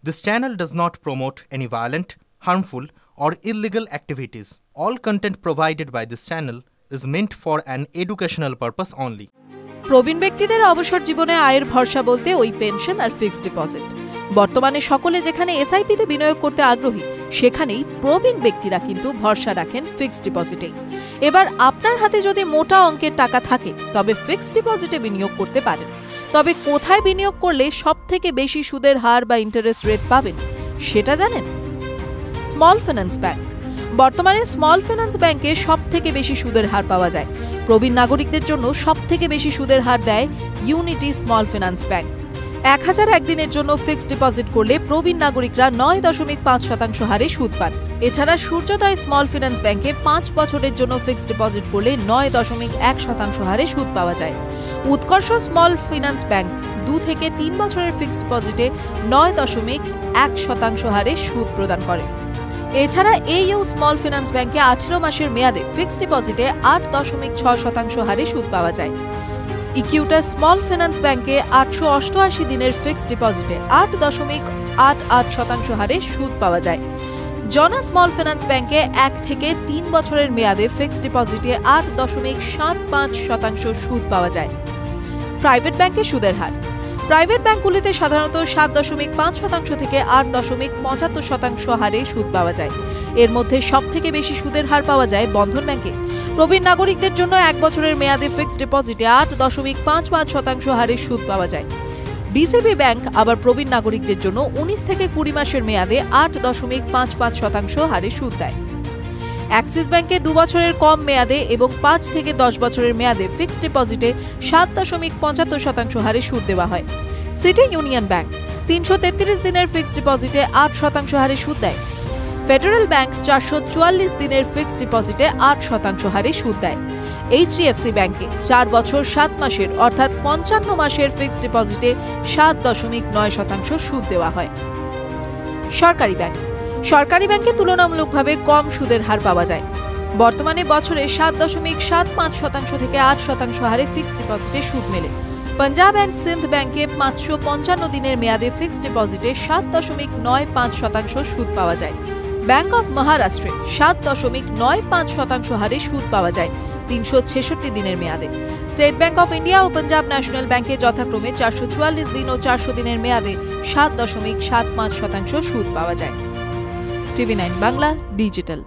This channel does not promote any violent, harmful, or illegal activities. All content provided by this channel is meant for an educational purpose only. প্রবীণ ব্যক্তিদের অবসর জীবনে আয়ের ভরসা বলতে ওই pension আর fixed deposit. বর্তমানে সকলে যেখানে এসআইপিতে বিনিয়োগ করতে আগ্রহী, সেখানেই প্রবীণ ব্যক্তিরা কিন্তু ভরসা রাখেন ফিক্সড ডিপোজিটেই। এবার আপনার হাতে যদি মোটা অঙ্কের টাকা থাকে, তবে ফিক্সড ডিপোজিটে বিনিয়োগ করতে পারেন। তবে কোথায় বিনিয়োগ করলে সবথেকে বেশি সুদের হার বা ইন্টারেস্ট রেট পাবেন, সেটা জানেন? Small finance bank. বর্তমানে স্মল ফিন্যান্স ব্যাংকে সবথেকে বেশি সুদের হার পাওয়া যায়। প্রবীণ নাগরিকদের জন্য সবথেকে বেশি সুদের হার দেয় ইউনিটি স্মল ফিন্যান্স ব্যাংক। 1001 দিনের জন্য ফিক্সড ডিপোজিট করলে প্রবীণ নাগরিকরা 9.5% হারে সুদ পান। এছাড়া সূর্যোদয় স্মল ফিন্যান্স ব্যাংকে 5 বছরের জন্য ফিক্সড ডিপোজিট করলে 9.1% হারে সুদ পাওয়া যায়। উৎকর্ষ স্মল ফিন্যান্স ব্যাংক 2 থেকে 3 বছরের ফিক্সড ডিপোজিটে 9.1% হারে সুদ প্রদান করে। এছাড়া এইউ স্মল ফিন্যান্স ব্যাংকে 18 মাসের মেয়াদে ফিক্সড ডিপোজিটে 8.6% হারে সুদ পাওয়া যায়। ইকুইটাস স্মল ফিন্যান্স ব্যাংকে 888 দিনের ফিক্সড ডিপোজিটে 8.88% হারে সুদ পাওয়া যায়। জনা স্মল ফিন্যান্স ব্যাংকে 1 থেকে 3 বছরের মেয়াদে ফিক্সড ডিপোজিটে 8.75% সুদ পাওয়া যায়। প্রাইভেট ব্যাংকে সুদের হার। প্রাইভেট ব্যাংকগুলিতে সাধারণত 7.5% থেকে 8.75% হারে সুদ পাওয়া যায়। এর মধ্যে সবথেকে বেশি সুদের হার পাওয়া যায় বন্ধন ব্যাংকে। প্রবীণ নাগরিকদের জন্য 1 বছরের মেয়াদে ফিক্সড ডিপোজিটে 8.55% হারে সুদ পাওয়া যায়। ডিসিবি ব্যাংক আবার প্রবীণ নাগরিকদের জন্য 19 থেকে 20 মাসের মেয়াদে 8.55% হারে সুদ দেয়। অ্যাক্সিস ব্যাংকে 2 বছরের কম মেয়াদে এবং 5 থেকে 10 বছরের মেয়াদে ফিক্সড ডিপোজিটে 7.75% হারে সুদ দেওয়া হয়। সিটি ইউনিয়ন ব্যাংক 333 দিনের ফিক্সড ডিপোজিটে 8% হারে সুদ দেয়। ফেডারেল ব্যাংক 444 দিনের ফিক্সড ডিপোজিটে 8% হারে সুদ দেয়। এইচডিএফসি ব্যাংকে 4 বছর 7 মাসের অর্থাৎ 55 মাসের ফিক্সড ডিপোজিটে 7.9% সুদ দেওয়া হয়। সরকারি ব্যাংক। সরকারি ব্যাংকে তুলনামূলকভাবে কম সুদের হার পাওয়া যায়। বর্তমানে বছরে 7.75% থেকে 8% হারে ফিক্সড ডিপোজিটে সুদ মেলে। পাঞ্জাব অ্যান্ড সিন্ধ ব্যাংকে 555 দিনের মেয়াদে ফিক্সড ডিপোজিটে 7.95% সুদ পাওয়া যায়। ব্যাংক অফ মহারাষ্ট্রে 7.95% হারে সুদ পাওয়া যায় 366 দিনের মেয়াদে। স্টেট ব্যাংক অফ ইন্ডিয়া ও পাঞ্জাব ন্যাশনাল ব্যাংকে যথাক্রমে 444 দিন ও 400 দিনের মেয়াদে 7.75% সুদ পাওয়া যায়। টিভি9 বাংলা ডিজিটাল।